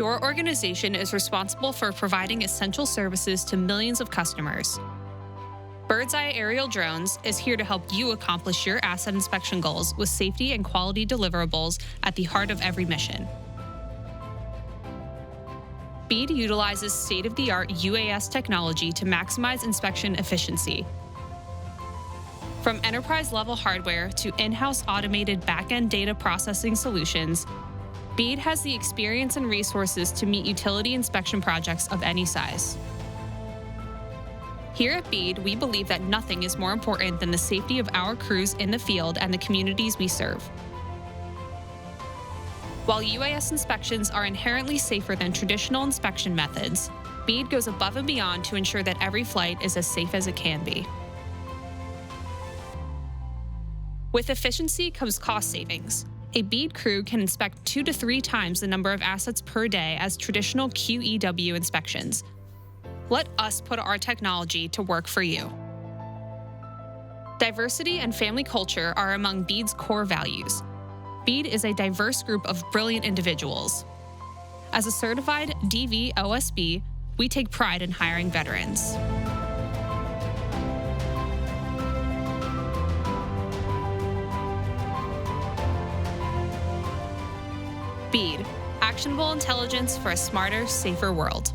your organization is responsible for providing essential services to millions of customers. Bird's Eye Aerial Drones is here to help you accomplish your asset inspection goals with safety and quality deliverables at the heart of every mission. BEAD utilizes state-of-the-art UAS technology to maximize inspection efficiency. From enterprise-level hardware to in-house automated back-end data processing solutions, BEAD has the experience and resources to meet utility inspection projects of any size. Here at BEAD, we believe that nothing is more important than the safety of our crews in the field and the communities we serve. While UAS inspections are inherently safer than traditional inspection methods, BEAD goes above and beyond to ensure that every flight is as safe as it can be. With efficiency comes cost savings. A BEAD crew can inspect 2 to 3 times the number of assets per day as traditional QEW inspections. Let us put our technology to work for you. Diversity and family culture are among BEAD's core values. BEAD is a diverse group of brilliant individuals. As a certified DV-OSB, we take pride in hiring veterans. BEAD, actionable intelligence for a smarter, safer world.